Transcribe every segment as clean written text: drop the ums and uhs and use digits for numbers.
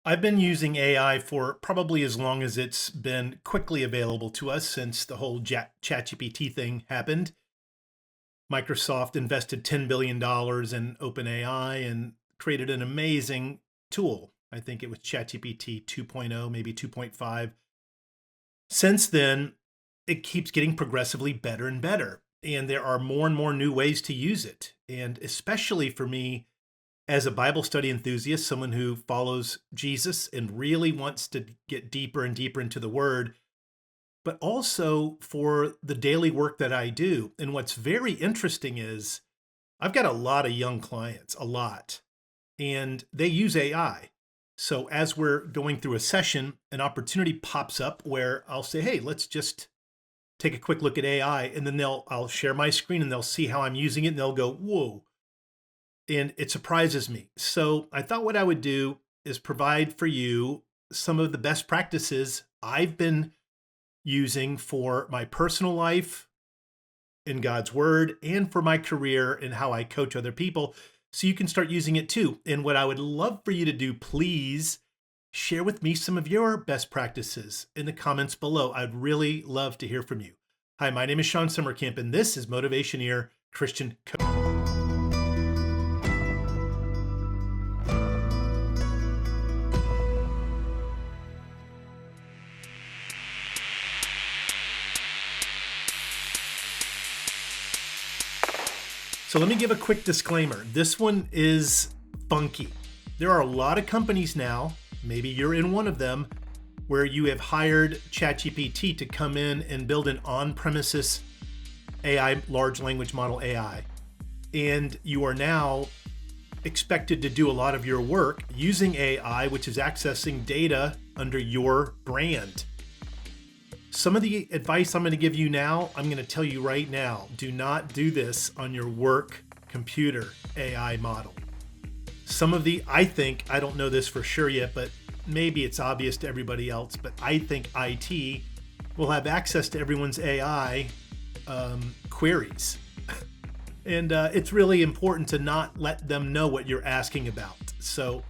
I've been using AI for probably as long as it's been quickly available to us since the whole ChatGPT thing happened. Microsoft invested $10 billion in OpenAI and created an amazing tool. I think it was ChatGPT 2.0, maybe 2.5. Since then, it keeps getting progressively better and better. And there are more and more new ways to use it. And especially for me, as a Bible study enthusiast, someone who follows Jesus and really wants to get deeper and deeper into the Word, but also for the daily work that I do. And what's very interesting is I've got a lot of young clients, a lot, and they use AI. So as we're going through a session, an opportunity pops up where I'll say, hey, let's just take a quick look at AI. And then I'll share my screen and they'll see how I'm using it and they'll go, whoa. And it surprises me. So I thought what I would do is provide for you some of the best practices I've been using for my personal life in God's Word and for my career and how I coach other people, so you can start using it too. And what I would love for you to do, please share with me some of your best practices in the comments below. I'd really love to hear from you. Hi, my name is Shawn Sommerkamp, and this is Motivationeer Christian Coach. So let me give a quick disclaimer. This one is funky. There are a lot of companies now, maybe you're in one of them, where you have hired ChatGPT to come in and build an on-premises AI, large language model AI. And you are now expected to do a lot of your work using AI, which is accessing data under your brand. Some of the advice I'm going to give you now, I'm going to tell you right now, do not do this on your work computer AI model. Some of I don't know this for sure yet, but maybe it's obvious to everybody else, but I think IT will have access to everyone's AI queries. And it's really important to not let them know what you're asking about. So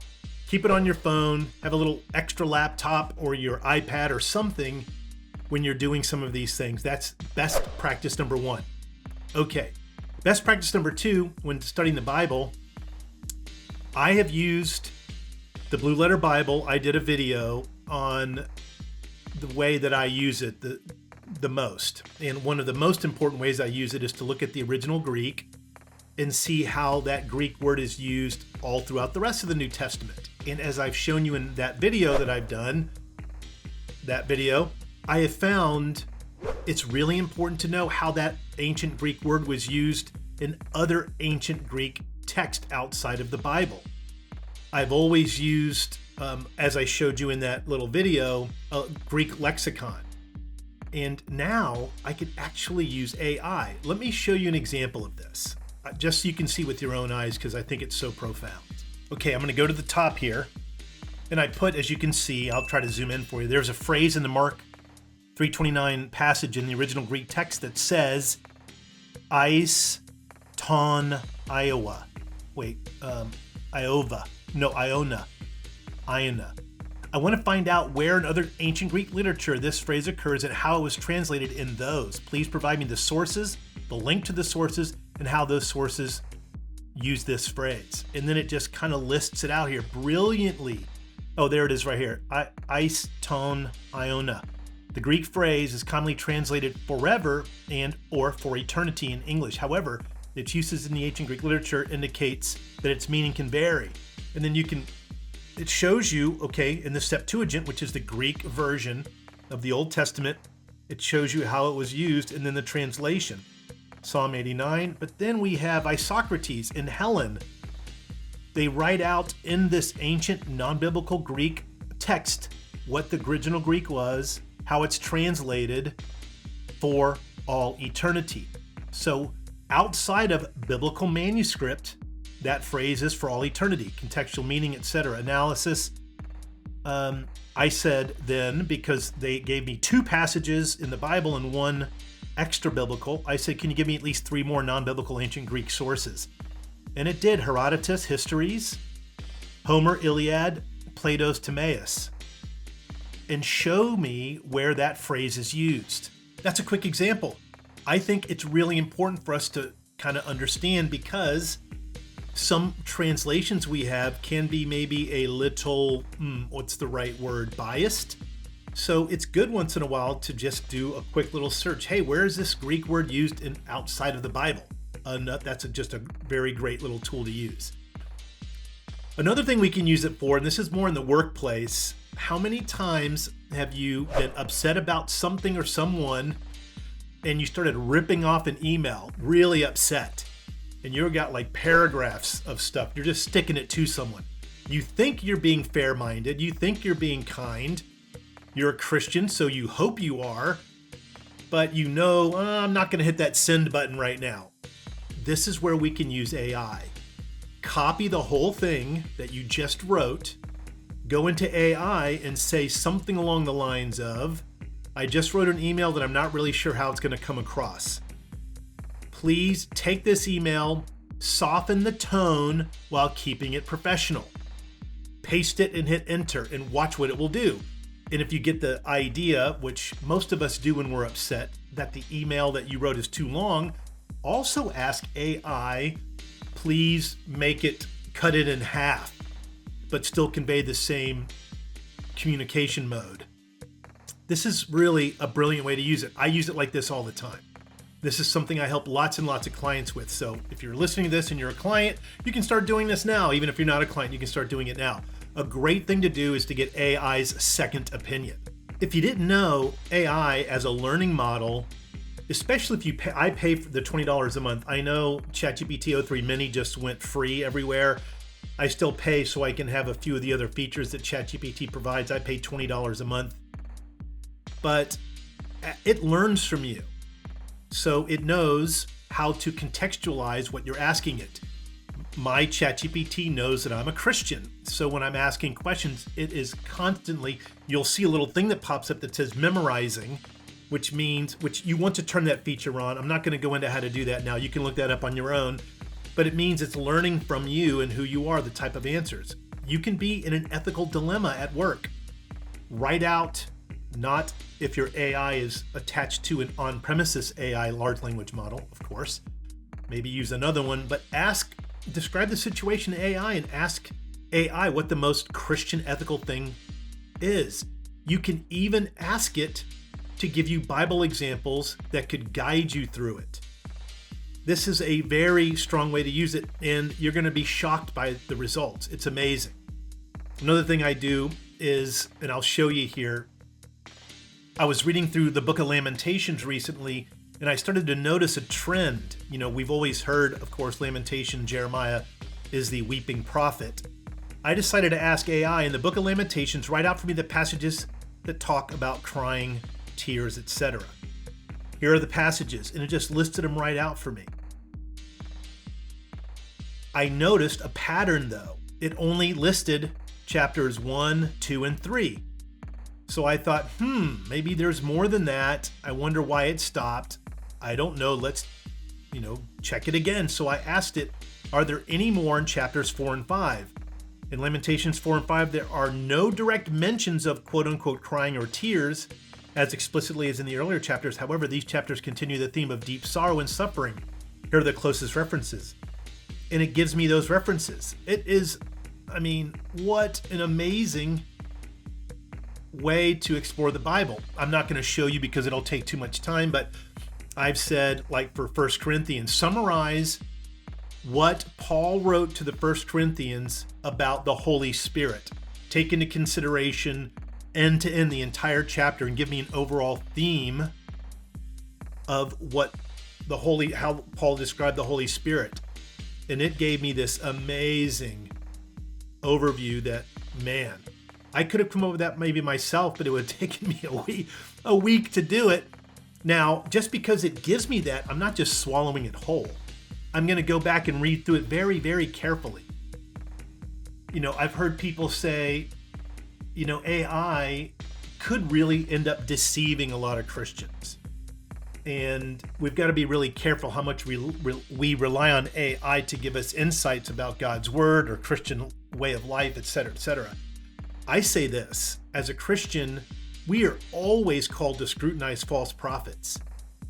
keep it on your phone, have a little extra laptop or your iPad or something when you're doing some of these things. That's best practice number one. Okay, best practice number two, when studying the Bible, I have used the Blue Letter Bible. I did a video on the way that I use it the most. And one of the most important ways I use it is to look at the original Greek and see how that Greek word is used all throughout the rest of the New Testament. And as I've shown you in that video that I've done, I have found it's really important to know how that ancient Greek word was used in other ancient Greek text outside of the Bible. I've always used, as I showed you in that little video, a Greek lexicon. And now I can actually use AI. Let me show you an example of this, just so you can see with your own eyes, because I think it's so profound. Okay, I'm going to go to the top here. And I put, as you can see, I'll try to zoom in for you. There's a phrase in the Mark 3:29 passage in the original Greek text that says, "Eis ton Iowa." Iona. I want to find out where in other ancient Greek literature this phrase occurs and how it was translated in those. Please provide me the sources, the link to the sources, and how those sources use this phrase. And then it just kind of lists it out here brilliantly. Oh, there it is right here. Eis ton Iona. The Greek phrase is commonly translated forever and or for eternity in English. However, its uses in the ancient Greek literature indicates that its meaning can vary. And then it shows you, okay, in the Septuagint, which is the Greek version of the Old Testament, it shows you how it was used, and then the translation, Psalm 89. But then we have Isocrates and Helen. They write out in this ancient non-biblical Greek text what the original Greek was, how it's translated for all eternity. So outside of biblical manuscript, that phrase is for all eternity, contextual meaning, etc. Analysis. I said then, because they gave me two passages in the Bible and one extra biblical, I said, can you give me at least three more non-biblical ancient Greek sources? And it did. Herodotus, Histories, Homer, Iliad, Plato's Timaeus and show me where that phrase is used. That's a quick example. I think it's really important for us to kind of understand, because some translations we have can be maybe a little, what's the right word, biased. So it's good once in a while to just do a quick little search. Hey, where is this Greek word used outside of the Bible? That's just a very great little tool to use. Another thing we can use it for, and this is more in the workplace, how many times have you been upset about something or someone and you started ripping off an email, really upset, and you've got like paragraphs of stuff, you're just sticking it to someone. You think you're being fair-minded, you think you're being kind, you're a Christian, so you hope you are, but you know, I'm not going to hit that send button right now. This is where we can use AI. Copy the whole thing that you just wrote, go into AI and say something along the lines of, I just wrote an email that I'm not really sure how it's going to come across. Please take this email, soften the tone while keeping it professional. Paste it and hit enter and watch what it will do. And if you get the idea, which most of us do when we're upset, that the email that you wrote is too long, also ask AI, please cut it in half, but still convey the same communication mode. This is really a brilliant way to use it. I use it like this all the time. This is something I help lots and lots of clients with. So if you're listening to this and you're a client, you can start doing this now. Even if you're not a client, you can start doing it now. A great thing to do is to get AI's second opinion. If you didn't know, AI as a learning model, especially if you pay, I pay for the $20 a month. I know ChatGPT 03 Mini just went free everywhere. I still pay so I can have a few of the other features that ChatGPT provides. I pay $20 a month. But it learns from you. So it knows how to contextualize what you're asking it. My ChatGPT knows that I'm a Christian. So when I'm asking questions, it is constantly, you'll see a little thing that pops up that says memorizing, which you want to turn that feature on. I'm not going to go into how to do that now. You can look that up on your own. But it means it's learning from you and who you are, the type of answers. You can be in an ethical dilemma at work. Write out, not if your AI is attached to an on-premises AI large language model, of course. Maybe use another one, but describe the situation to AI and ask AI what the most Christian ethical thing is. You can even ask it to give you Bible examples that could guide you through it. This is a very strong way to use it, and you're going to be shocked by the results. It's amazing. Another thing I do is, and I'll show you here, I was reading through the book of Lamentations recently, and I started to notice a trend. You know, we've always heard, of course, Lamentation, Jeremiah is the weeping prophet. I decided to ask AI in the book of Lamentations, write out for me the passages that talk about crying, tears, etc. Here are the passages, and it just listed them right out for me. I noticed a pattern though. It only listed chapters 1, 2, and 3. So I thought, maybe there's more than that. I wonder why it stopped. I don't know. Let's, check it again. So I asked it, are there any more in chapters 4 and 5? In Lamentations 4 and 5, there are no direct mentions of quote unquote crying or tears as explicitly as in the earlier chapters. However, these chapters continue the theme of deep sorrow and suffering. Here are the closest references. And it gives me those references. It is, what an amazing way to explore the Bible. I'm not going to show you because it'll take too much time, but I've said, like for 1 Corinthians, summarize what Paul wrote to the 1 Corinthians about the Holy Spirit. Take into consideration end to end the entire chapter and give me an overall theme of how Paul described the Holy Spirit. And it gave me this amazing overview that, man, I could have come up with that maybe myself, but it would have taken me a week to do it. Now, just because it gives me that, I'm not just swallowing it whole. I'm going to go back and read through it very, very carefully. I've heard people say, AI could really end up deceiving a lot of Christians. And we've got to be really careful how much we rely on AI to give us insights about God's word or Christian way of life, et cetera, et cetera. I say this, as a Christian, we are always called to scrutinize false prophets.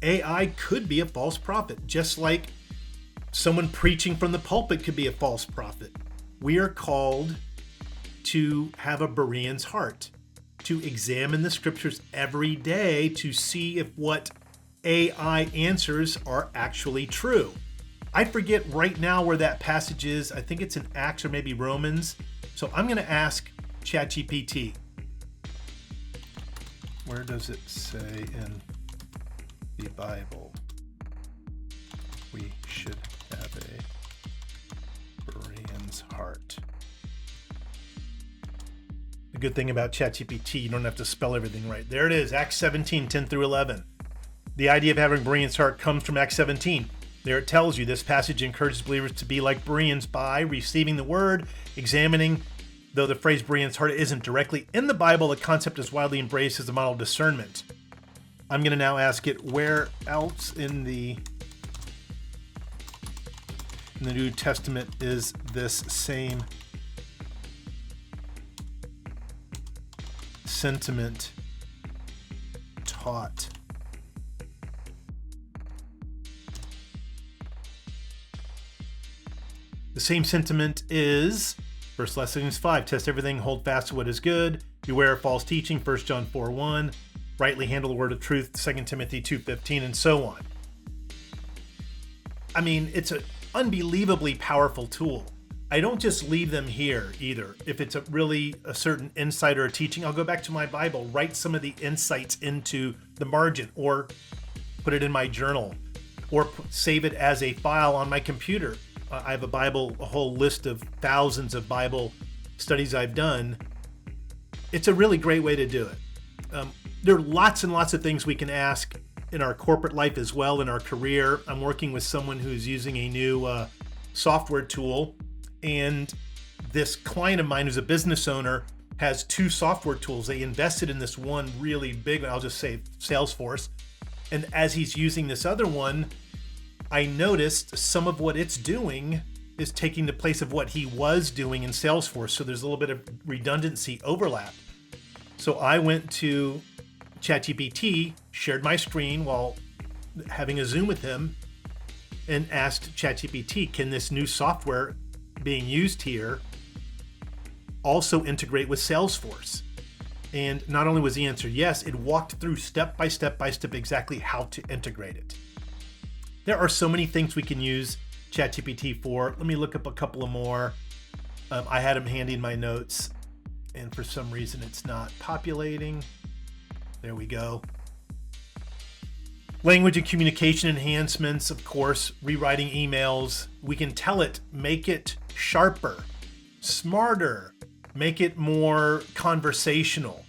AI could be a false prophet, just like someone preaching from the pulpit could be a false prophet. We are called to have a Berean's heart, to examine the scriptures every day to see if what AI answers are actually true. I forget right now where that passage is. I think it's in Acts or maybe Romans. So I'm going to ask ChatGPT. Where does it say in the Bible we should have a Berean's heart? The good thing about ChatGPT, you don't have to spell everything right. There it is, Acts 17, 10 through 11. The idea of having Berean's heart comes from Acts 17. There it tells you this passage encourages believers to be like Bereans by receiving the word, examining. Though the phrase Berean's heart isn't directly in the Bible, the concept is widely embraced as a model of discernment. I'm going to now ask it, where else in the New Testament is this same sentiment taught? The same sentiment is 1 Thessalonians 5, test everything, hold fast to what is good, beware of false teaching, 1 John 4:1, rightly handle the word of truth, 2 Timothy 2:15, and so on. I mean, it's an unbelievably powerful tool. I don't just leave them here either. If it's a certain insight or a teaching, I'll go back to my Bible, write some of the insights into the margin, or put it in my journal, or save it as a file on my computer. I have a whole list of thousands of Bible studies I've done. It's a really great way to do it. There are lots and lots of things we can ask in our corporate life as well, in our career. I'm working with someone who's using a new software tool, and this client of mine who's a business owner has two software tools. They invested in this one really big, I'll just say Salesforce. And as he's using this other one, I noticed some of what it's doing is taking the place of what he was doing in Salesforce. So there's a little bit of redundancy overlap. So I went to ChatGPT, shared my screen while having a Zoom with him, and asked ChatGPT, can this new software being used here also integrate with Salesforce? And not only was the answer yes, it walked through step by step exactly how to integrate it. There are so many things we can use ChatGPT for. Let me look up a couple of more. I had them handy in my notes, and for some reason it's not populating. There we go. Language and communication enhancements, of course, rewriting emails. We can tell it, make it sharper, smarter, make it more conversational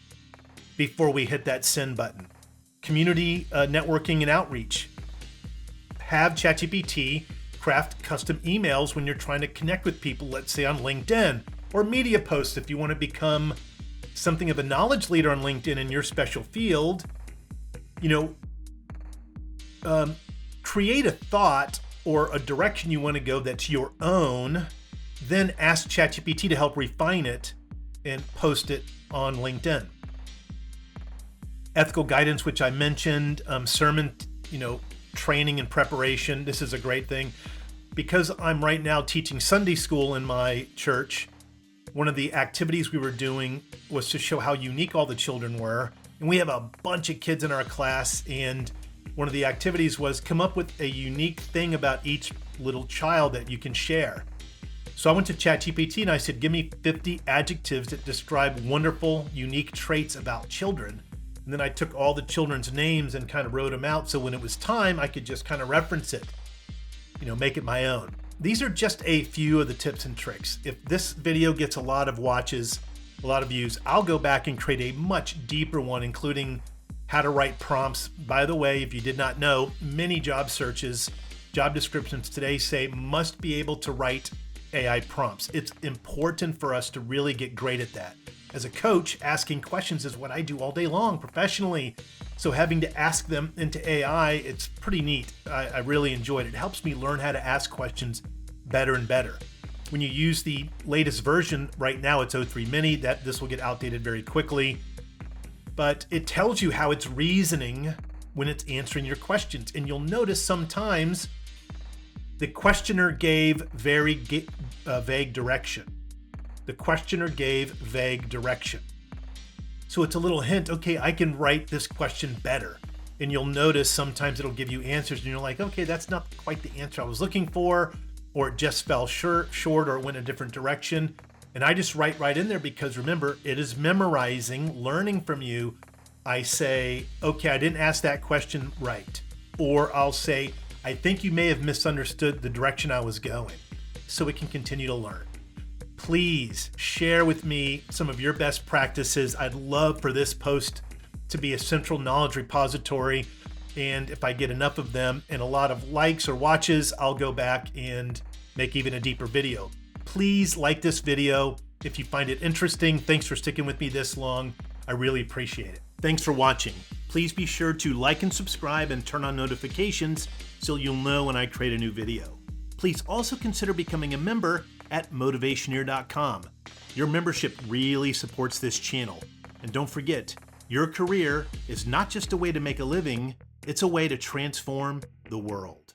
before we hit that send button. Community networking and outreach. Have ChatGPT craft custom emails when you're trying to connect with people, let's say on LinkedIn, or media posts if you want to become something of a knowledge leader on LinkedIn in your special field. Create a thought or a direction you want to go that's your own, then ask ChatGPT to help refine it and post it on LinkedIn. Ethical guidance, which I mentioned, sermon, training and preparation. This is a great thing. Because I'm right now teaching Sunday school in my church, one of the activities we were doing was to show how unique all the children were. And we have a bunch of kids in our class, and one of the activities was come up with a unique thing about each little child that you can share. So I went to ChatGPT and I said, give me 50 adjectives that describe wonderful, unique traits about children. And then I took all the children's names and kind of wrote them out, so when it was time, I could just kind of reference it, make it my own. These are just a few of the tips and tricks. If this video gets a lot of watches, a lot of views, I'll go back and create a much deeper one, including how to write prompts. By the way, if you did not know, many job searches, job descriptions today say must be able to write AI prompts. It's important for us to really get great at that. As a coach, asking questions is what I do all day long professionally. So having to ask them into AI, it's pretty neat. I really enjoy it. It helps me learn how to ask questions better and better. When you use the latest version, right now it's 03 Mini, this will get outdated very quickly. But it tells you how it's reasoning when it's answering your questions. And you'll notice sometimes the questioner gave very vague direction. The questioner gave vague direction. So it's a little hint, okay, I can write this question better. And you'll notice sometimes it'll give you answers and you're like, okay, that's not quite the answer I was looking for, or it just fell short, or it went a different direction. And I just write right in there because remember, it is memorizing, learning from you. I say, okay, I didn't ask that question right. Or I'll say, I think you may have misunderstood the direction I was going, so it can continue to learn. Please share with me some of your best practices. I'd love for this post to be a central knowledge repository. And if I get enough of them and a lot of likes or watches, I'll go back and make even a deeper video. Please like this video if you find it interesting. Thanks for sticking with me this long. I really appreciate it. Thanks for watching. Please be sure to like and subscribe and turn on notifications so you'll know when I create a new video. Please also consider becoming a member at Motivationeer.com. Your membership really supports this channel. And don't forget, your career is not just a way to make a living, it's a way to transform the world.